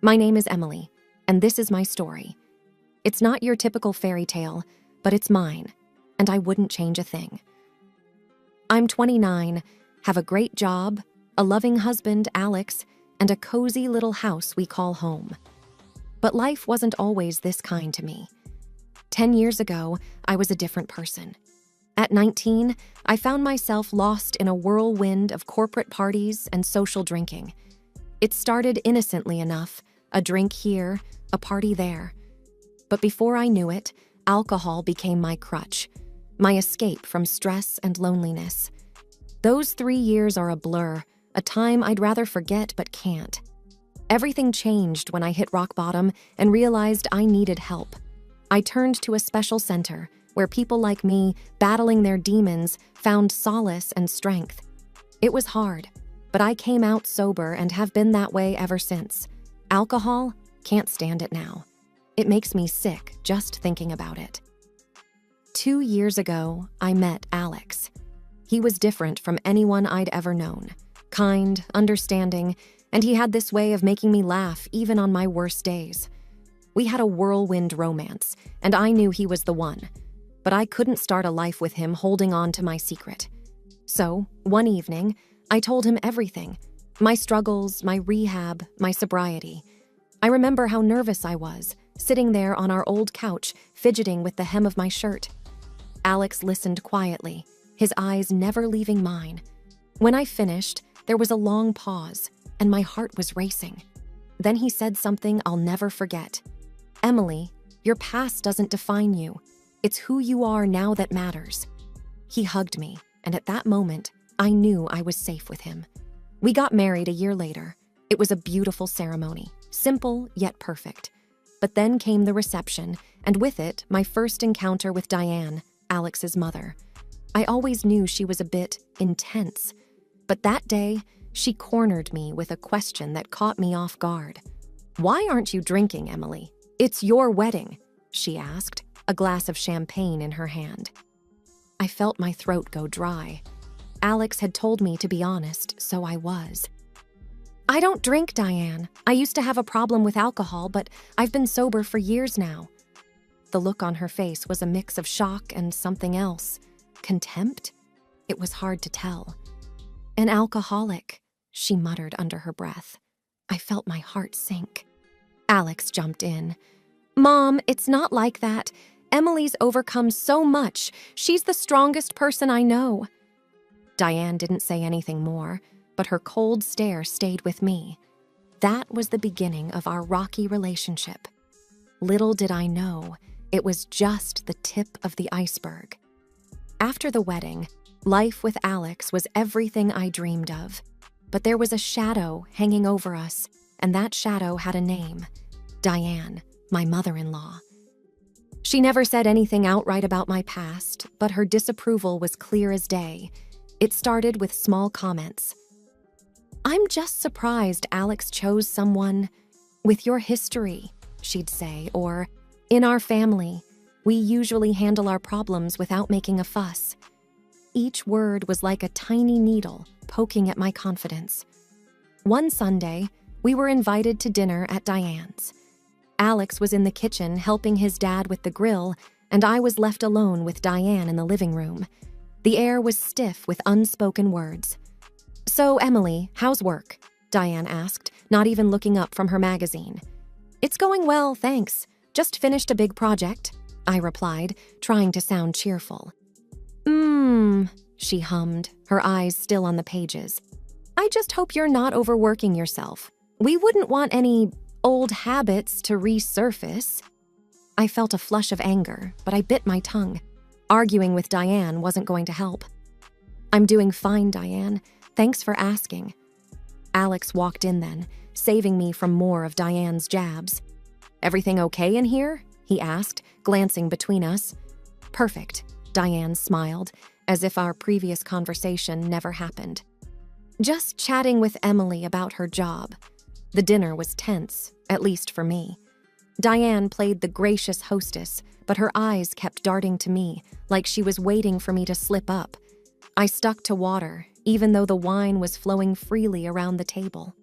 My name is Emily, and this is my story. It's not your typical fairy tale, but it's mine, and I wouldn't change a thing. I'm 29, have a great job, a loving husband, Alex, and a cozy little house we call home. But life wasn't always this kind to me. 10 years ago, I was a different person. At 19, I found myself lost in a whirlwind of corporate parties and social drinking. It started innocently enough, a drink here, a party there. But before I knew it, alcohol became my crutch, my escape from stress and loneliness. Those 3 years are a blur, a time I'd rather forget but can't. Everything changed when I hit rock bottom and realized I needed help. I turned to a special center where people like me, battling their demons, found solace and strength. It was hard, but I came out sober and have been that way ever since. Alcohol, can't stand it now. It makes me sick just thinking about it. 2 years ago, I met Alex. He was different from anyone I'd ever known. Kind, understanding, and he had this way of making me laugh even on my worst days. We had a whirlwind romance, and I knew he was the one. But I couldn't start a life with him holding on to my secret. So, one evening, I told him everything. My struggles, my rehab, my sobriety. I remember how nervous I was, sitting there on our old couch, fidgeting with the hem of my shirt. Alex listened quietly, his eyes never leaving mine. When I finished, there was a long pause, and my heart was racing. Then he said something I'll never forget. "Emily, your past doesn't define you. It's who you are now that matters." He hugged me, and at that moment, I knew I was safe with him. We got married a year later. It was a beautiful ceremony, simple yet perfect. But then came the reception, and with it, my first encounter with Diane, Alex's mother. I always knew she was a bit intense, but that day, she cornered me with a question that caught me off guard. "Why aren't you drinking, Emily? It's your wedding," she asked, a glass of champagne in her hand. I felt my throat go dry. Alex had told me to be honest, so I was. "I don't drink, Diane. I used to have a problem with alcohol, but I've been sober for years now." The look on her face was a mix of shock and something else. Contempt? It was hard to tell. "An alcoholic," she muttered under her breath. I felt my heart sink. Alex jumped in. "Mom, it's not like that. Emily's overcome so much. She's the strongest person I know." Diane didn't say anything more, but her cold stare stayed with me. That was the beginning of our rocky relationship. Little did I know, it was just the tip of the iceberg. After the wedding, life with Alex was everything I dreamed of. But there was a shadow hanging over us, and that shadow had a name. Diane, my mother-in-law. She never said anything outright about my past, but her disapproval was clear as day. It started with small comments. "I'm just surprised Alex chose someone with your history," she'd say, or, "In our family, we usually handle our problems without making a fuss." Each word was like a tiny needle poking at my confidence. One Sunday, we were invited to dinner at Diane's. Alex was in the kitchen helping his dad with the grill, and I was left alone with Diane in the living room. The air was stiff with unspoken words. "So, Emily, how's work?" Diane asked, not even looking up from her magazine. "It's going well, thanks. Just finished a big project," I replied, trying to sound cheerful. She hummed, her eyes still on the pages. "I just hope you're not overworking yourself. We wouldn't want any old habits to resurface." I felt a flush of anger, but I bit my tongue. Arguing with Diane wasn't going to help. "I'm doing fine, Diane. Thanks for asking." Alex walked in then, saving me from more of Diane's jabs. "Everything okay in here?" he asked, glancing between us. "Perfect," Diane smiled, as if our previous conversation never happened. "Just chatting with Emily about her job." The dinner was tense, at least for me. Diane played the gracious hostess, but her eyes kept darting to me, like she was waiting for me to slip up. I stuck to water, even though the wine was flowing freely around the table.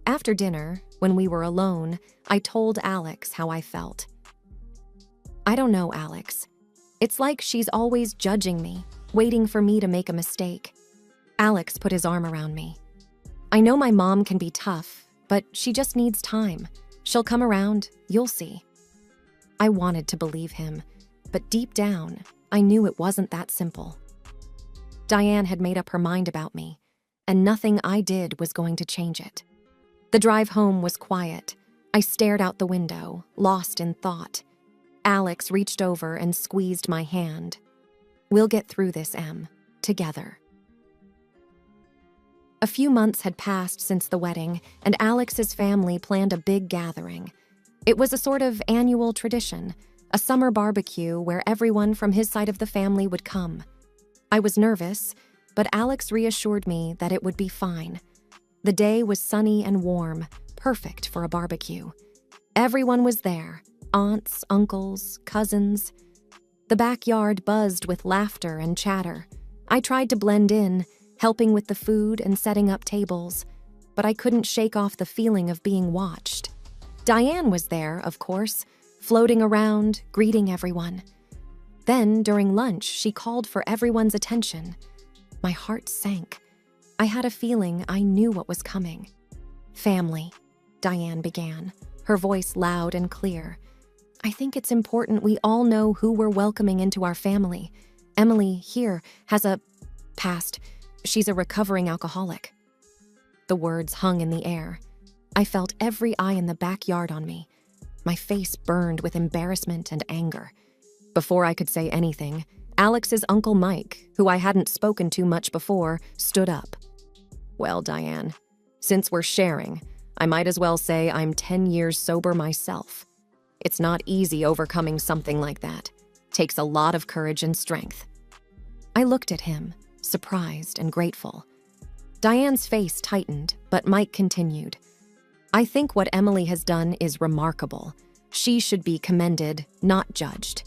After dinner, When we were alone, I told Alex how I felt. "I don't know, Alex. It's like she's always judging me, waiting for me to make a mistake." Alex put his arm around me. "I know my mom can be tough, but she just needs time. She'll come around, you'll see." I wanted to believe him, but deep down, I knew it wasn't that simple. Diane had made up her mind about me, and nothing I did was going to change it. The drive home was quiet. I stared out the window, lost in thought. Alex reached over and squeezed my hand. "We'll get through this, Em, together." A few months had passed since the wedding, and Alex's family planned a big gathering. It was a sort of annual tradition, a summer barbecue where everyone from his side of the family would come. I was nervous, but Alex reassured me that it would be fine. The day was sunny and warm, perfect for a barbecue. Everyone was there, aunts, uncles, cousins. The backyard buzzed with laughter and chatter. I tried to blend in, helping with the food and setting up tables, but I couldn't shake off the feeling of being watched. Diane was there, of course, floating around, greeting everyone. Then, during lunch, she called for everyone's attention. My heart sank. I had a feeling I knew what was coming. "Family," Diane began, her voice loud and clear. "I think it's important we all know who we're welcoming into our family. Emily, here, has a past. She's a recovering alcoholic." The words hung in the air. I felt every eye in the backyard on me. My face burned with embarrassment and anger. Before I could say anything, Alex's Uncle Mike, who I hadn't spoken to much before, stood up. "Well, Diane, since we're sharing, I might as well say I'm 10 years sober myself. It's not easy overcoming something like that. Takes a lot of courage and strength." I looked at him, surprised and grateful. Diane's face tightened, but Mike continued. "I think what Emily has done is remarkable. She should be commended, not judged."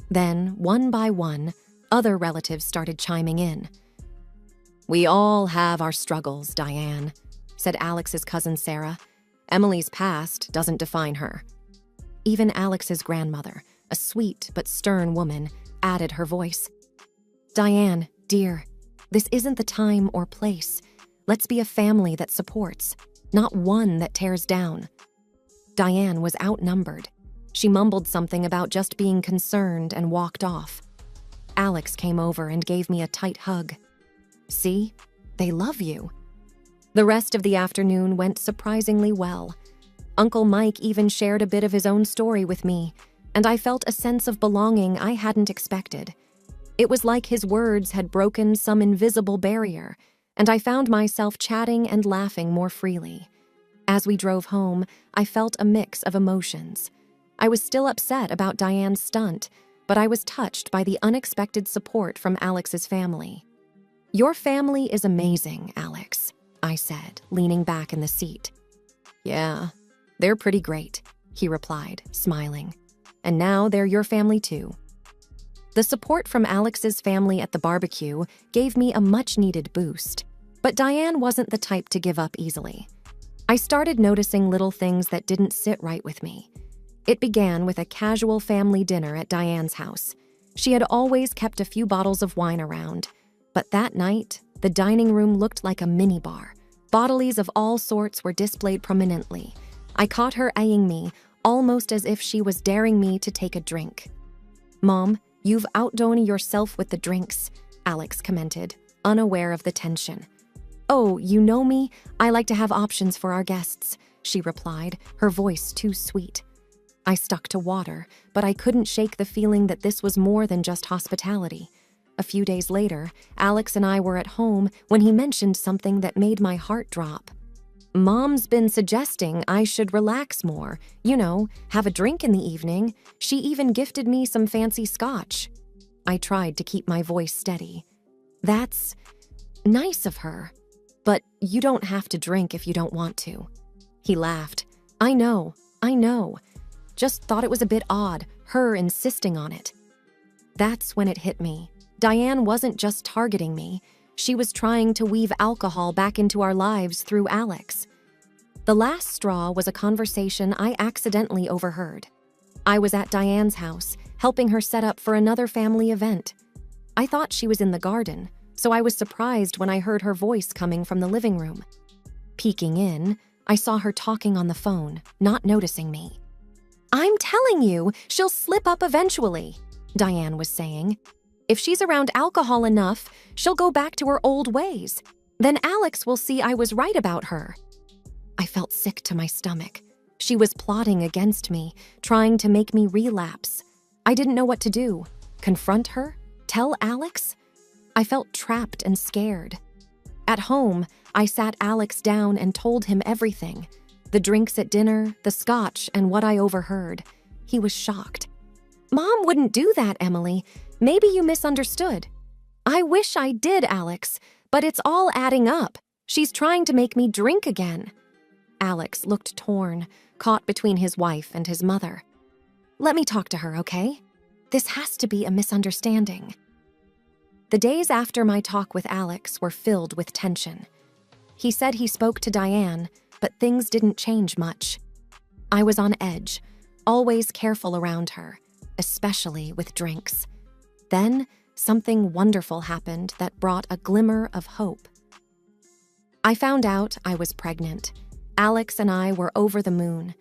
Then, one by one, other relatives started chiming in. "We all have our struggles, Diane," said Alex's cousin Sarah. "Emily's past doesn't define her." Even Alex's grandmother, a sweet but stern woman, added her voice. "Diane, dear, this isn't the time or place. Let's be a family that supports, not one that tears down." Diane was outnumbered. She mumbled something about just being concerned and walked off. Alex came over and gave me a tight hug. "See? They love you." The rest of the afternoon went surprisingly well. Uncle Mike even shared a bit of his own story with me, and I felt a sense of belonging I hadn't expected. It was like his words had broken some invisible barrier, and I found myself chatting and laughing more freely. As we drove home, I felt a mix of emotions. I was still upset about Diane's stunt, but I was touched by the unexpected support from Alex's family. "Your family is amazing, Alex," I said, leaning back in the seat. "Yeah, they're pretty great," he replied, smiling. "And now they're your family too." The support from Alex's family at the barbecue gave me a much-needed boost, but Diane wasn't the type to give up easily. I started noticing little things that didn't sit right with me. It began with a casual family dinner at Diane's house. She had always kept a few bottles of wine around, but that night, the dining room looked like a mini-bar. Bottles of all sorts were displayed prominently. I caught her eyeing me, almost as if she was daring me to take a drink. "Mom, you've outdone yourself with the drinks," Alex commented, unaware of the tension. "Oh, you know me? I like to have options for our guests," she replied, her voice too sweet. I stuck to water, but I couldn't shake the feeling that this was more than just hospitality. A few days later, Alex and I were at home when he mentioned something that made my heart drop. "Mom's been suggesting I should relax more, have a drink in the evening. She even gifted me some fancy scotch." I tried to keep my voice steady. "That's nice of her, but you don't have to drink if you don't want to." He laughed. I know. Just thought it was a bit odd, her insisting on it." That's when it hit me. Diane wasn't just targeting me. She was trying to weave alcohol back into our lives through Alex. The last straw was a conversation I accidentally overheard. I was at Diane's house, helping her set up for another family event. I thought she was in the garden, so I was surprised when I heard her voice coming from the living room. Peeking in, I saw her talking on the phone, not noticing me. "I'm telling you, she'll slip up eventually," Diane was saying. "If she's around alcohol enough, she'll go back to her old ways. Then Alex will see I was right about her." I felt sick to my stomach. She was plotting against me, trying to make me relapse. I didn't know what to do. Confront her? Tell Alex? I felt trapped and scared. At home, I sat Alex down and told him everything. The drinks at dinner, the scotch, and what I overheard. He was shocked. "Mom wouldn't do that, Emily. Maybe you misunderstood." "I wish I did, Alex, but it's all adding up. She's trying to make me drink again." Alex looked torn, caught between his wife and his mother. "Let me talk to her, okay? This has to be a misunderstanding." The days after my talk with Alex were filled with tension. He said he spoke to Diane, but things didn't change much. I was on edge, always careful around her, especially with drinks. Then, something wonderful happened that brought a glimmer of hope. I found out I was pregnant. Alex and I were over the moon.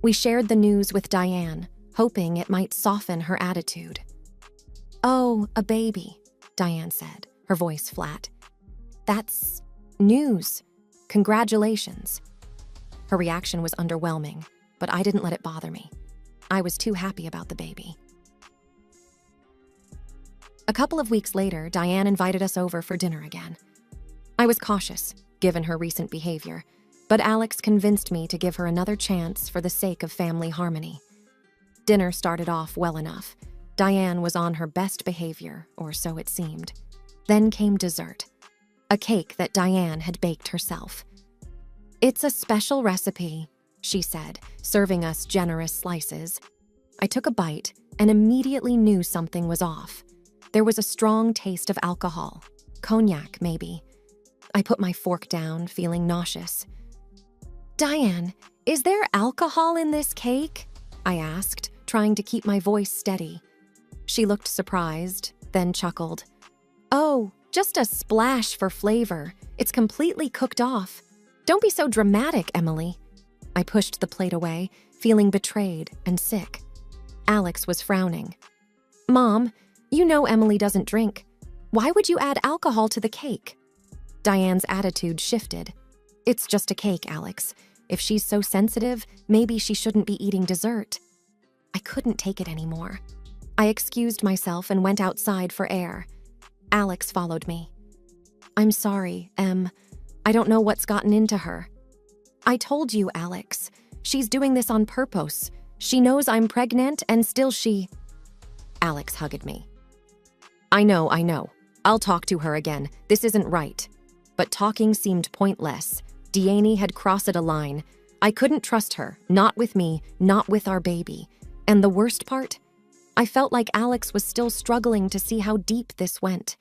We shared the news with Diane, hoping it might soften her attitude. "Oh, a baby," Diane said, her voice flat. "That's news. Congratulations." Her reaction was underwhelming, but I didn't let it bother me. I was too happy about the baby. A couple of weeks later, Diane invited us over for dinner again. I was cautious, given her recent behavior, but Alex convinced me to give her another chance for the sake of family harmony. Dinner started off well enough. Diane was on her best behavior, or so it seemed. Then came dessert, a cake that Diane had baked herself. "It's a special recipe," she said, serving us generous slices. I took a bite and immediately knew something was off. There was a strong taste of alcohol, cognac maybe. I put my fork down, feeling nauseous. "Diane, is there alcohol in this cake?" I asked, trying to keep my voice steady. She looked surprised, then chuckled. "Oh, just a splash for flavor. It's completely cooked off. Don't be so dramatic, Emily." I pushed the plate away, feeling betrayed and sick. Alex was frowning. "Mom, you know Emily doesn't drink. Why would you add alcohol to the cake?" Diane's attitude shifted. "It's just a cake, Alex. If she's so sensitive, maybe she shouldn't be eating dessert." I couldn't take it anymore. I excused myself and went outside for air. Alex followed me. "I'm sorry, Em. I don't know what's gotten into her." "I told you, Alex. She's doing this on purpose. She knows I'm pregnant and still she—" Alex hugged me. I know. I'll talk to her again. This isn't right." But talking seemed pointless. Diane had crossed a line. I couldn't trust her, not with me, not with our baby. And the worst part? I felt like Alex was still struggling to see how deep this went.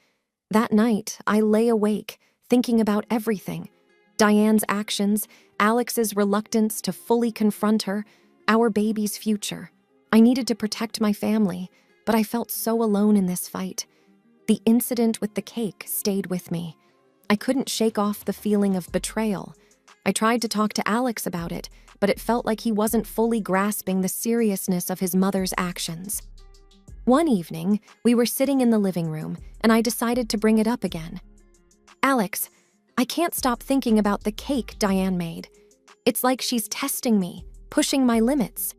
That night, I lay awake, thinking about everything. Diane's actions, Alex's reluctance to fully confront her, our baby's future. I needed to protect my family, but I felt so alone in this fight. The incident with the cake stayed with me. I couldn't shake off the feeling of betrayal. I tried to talk to Alex about it, but it felt like he wasn't fully grasping the seriousness of his mother's actions. One evening, we were sitting in the living room, and I decided to bring it up again. "Alex, I can't stop thinking about the cake Diane made. It's like she's testing me, pushing my limits."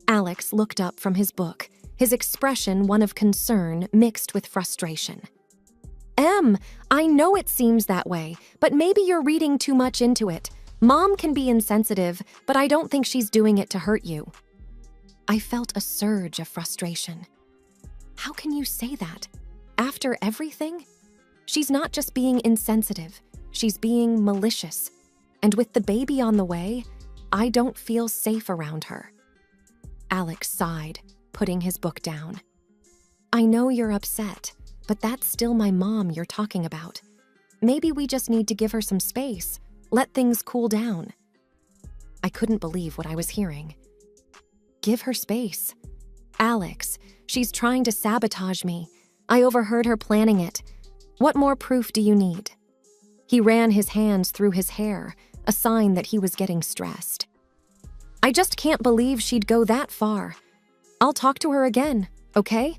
Alex looked up from his book, his expression one of concern mixed with frustration. "Em, I know it seems that way, but maybe you're reading too much into it. Mom can be insensitive, but I don't think she's doing it to hurt you." I felt a surge of frustration. How can you say that? After everything? She's not just being insensitive, she's being malicious. And with the baby on the way, I don't feel safe around her. Alex sighed, putting his book down. "I know you're upset, but that's still my mom you're talking about. Maybe we just need to give her some space, let things cool down." I couldn't believe what I was hearing. Give her space. Alex, she's trying to sabotage me. I overheard her planning it. What more proof do you need? He ran his hands through his hair, a sign that he was getting stressed. I just can't believe she'd go that far. I'll talk to her again, okay?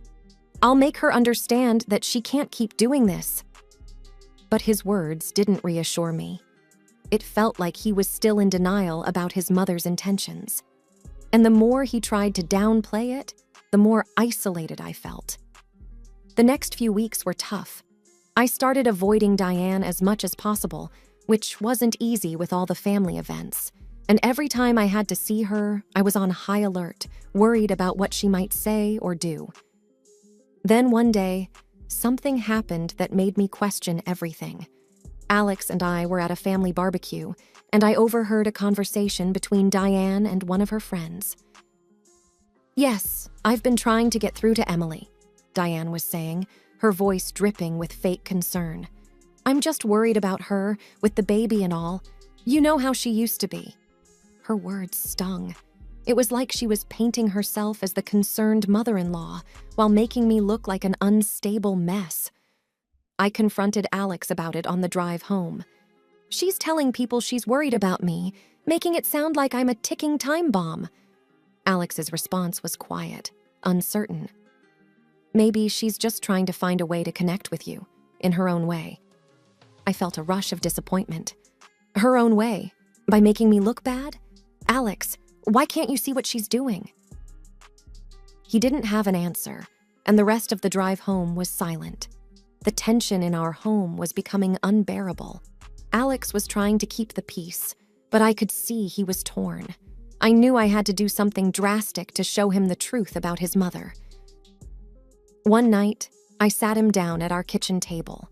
I'll make her understand that she can't keep doing this. But his words didn't reassure me. It felt like he was still in denial about his mother's intentions. And the more he tried to downplay it, the more isolated I felt. The next few weeks were tough. I started avoiding Diane as much as possible, which wasn't easy with all the family events. And every time I had to see her, I was on high alert, worried about what she might say or do. Then one day, something happened that made me question everything. Alex and I were at a family barbecue, and I overheard a conversation between Diane and one of her friends. "Yes, I've been trying to get through to Emily," Diane was saying, her voice dripping with fake concern. "I'm just worried about her, with the baby and all. You know how she used to be." Her words stung. It was like she was painting herself as the concerned mother-in-law while making me look like an unstable mess. I confronted Alex about it on the drive home. "She's telling people she's worried about me, making it sound like I'm a ticking time bomb." Alex's response was quiet, uncertain. "Maybe she's just trying to find a way to connect with you, in her own way." I felt a rush of disappointment. Her own way? By making me look bad? Alex, why can't you see what she's doing? He didn't have an answer, and the rest of the drive home was silent. The tension in our home was becoming unbearable. Alex was trying to keep the peace, but I could see he was torn. I knew I had to do something drastic to show him the truth about his mother. One night, I sat him down at our kitchen table.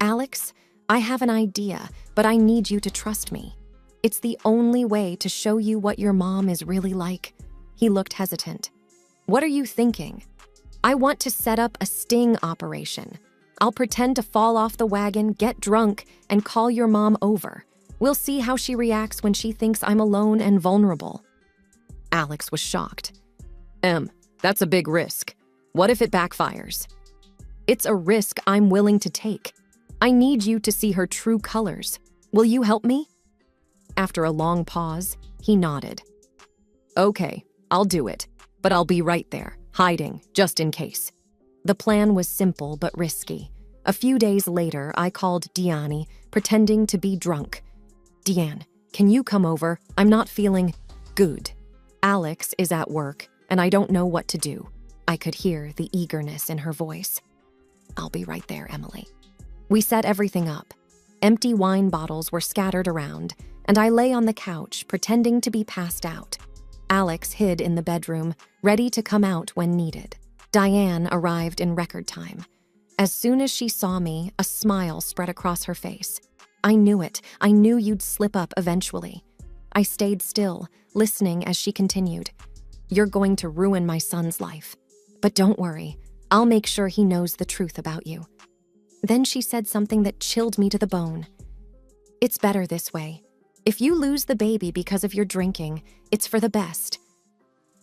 "Alex, I have an idea, but I need you to trust me. It's the only way to show you what your mom is really like." He looked hesitant. "What are you thinking?" "I want to set up a sting operation. I'll pretend to fall off the wagon, get drunk, and call your mom over. We'll see how she reacts when she thinks I'm alone and vulnerable." Alex was shocked. That's a big risk. What if it backfires?" "It's a risk I'm willing to take. I need you to see her true colors. Will you help me?" After a long pause, he nodded. "Okay, I'll do it, but I'll be right there, hiding, just in case." The plan was simple but risky. A few days later, I called Diane, pretending to be drunk. "Diane, can you come over? I'm not feeling good. Alex is at work, and I don't know what to do." I could hear the eagerness in her voice. "I'll be right there, Emily." We set everything up. Empty wine bottles were scattered around, and I lay on the couch, pretending to be passed out. Alex hid in the bedroom, ready to come out when needed. Diane arrived in record time. As soon as she saw me, a smile spread across her face. "I knew it. I knew you'd slip up eventually." I stayed still, listening as she continued. "You're going to ruin my son's life. But don't worry, I'll make sure he knows the truth about you." Then she said something that chilled me to the bone. "It's better this way. If you lose the baby because of your drinking, it's for the best."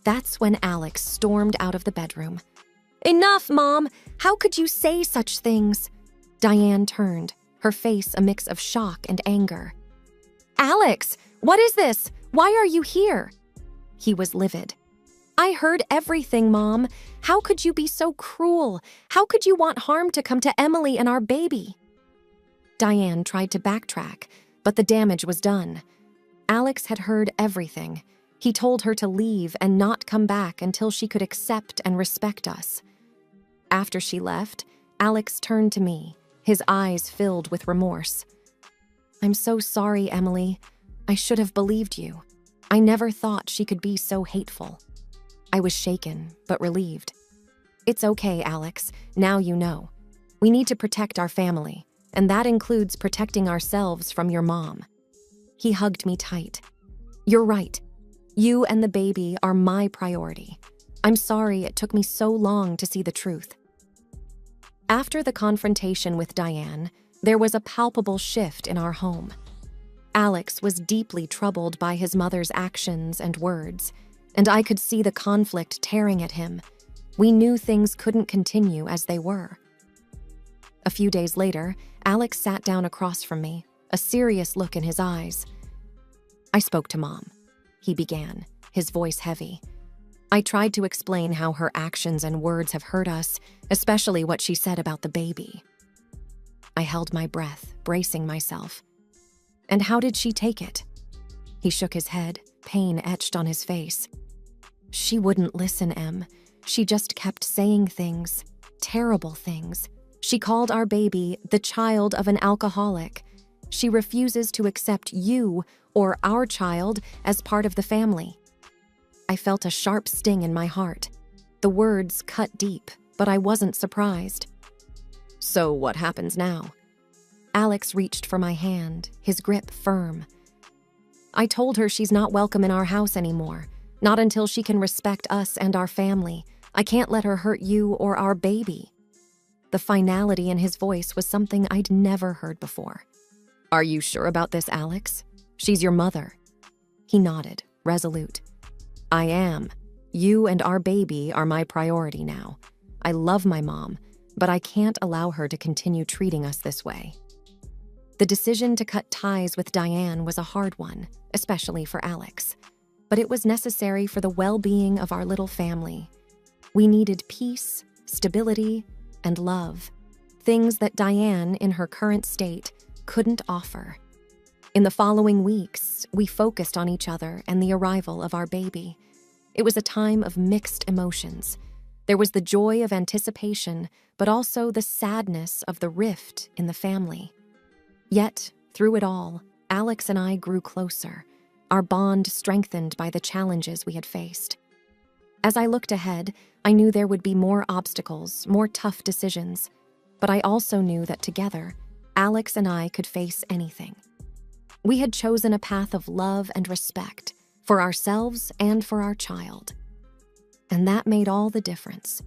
That's when Alex stormed out of the bedroom. "Enough, Mom! How could you say such things?" Diane turned, her face a mix of shock and anger. "Alex, what is this? Why are you here?" He was livid. "I heard everything, Mom. How could you be so cruel? How could you want harm to come to Emily and our baby?" Diane tried to backtrack, but the damage was done. Alex had heard everything. He told her to leave and not come back until she could accept and respect us. After she left, Alex turned to me, his eyes filled with remorse. "I'm so sorry, Emily. I should have believed you. I never thought she could be so hateful." I was shaken, but relieved. "It's okay, Alex. Now you know. We need to protect our family, and that includes protecting ourselves from your mom." He hugged me tight. "You're right. You and the baby are my priority. I'm sorry it took me so long to see the truth." After the confrontation with Diane, there was a palpable shift in our home. Alex was deeply troubled by his mother's actions and words, and I could see the conflict tearing at him. We knew things couldn't continue as they were. A few days later, Alex sat down across from me, a serious look in his eyes. "I spoke to Mom," he began, his voice heavy. "I tried to explain how her actions and words have hurt us, especially what she said about the baby." I held my breath, bracing myself. "And how did she take it?" He shook his head, pain etched on his face. "She wouldn't listen, Em. She just kept saying things, terrible things. She called our baby the child of an alcoholic. She refuses to accept you or our child as part of the family." I felt a sharp sting in my heart. The words cut deep, but I wasn't surprised. "So what happens now?" Alex reached for my hand, his grip firm. "I told her she's not welcome in our house anymore, not until she can respect us and our family. I can't let her hurt you or our baby." The finality in his voice was something I'd never heard before. "Are you sure about this, Alex? She's your mother." He nodded, resolute. "I am. You and our baby are my priority now. I love my mom, but I can't allow her to continue treating us this way." The decision to cut ties with Diane was a hard one, especially for Alex. But it was necessary for the well-being of our little family. We needed peace, stability, and love, things that Diane, in her current state, couldn't offer. In the following weeks, we focused on each other and the arrival of our baby. It was a time of mixed emotions. There was the joy of anticipation, but also the sadness of the rift in the family. Yet, through it all, Alex and I grew closer, our bond strengthened by the challenges we had faced. As I looked ahead, I knew there would be more obstacles, more tough decisions, but I also knew that together, Alex and I could face anything. We had chosen a path of love and respect for ourselves and for our child. And that made all the difference.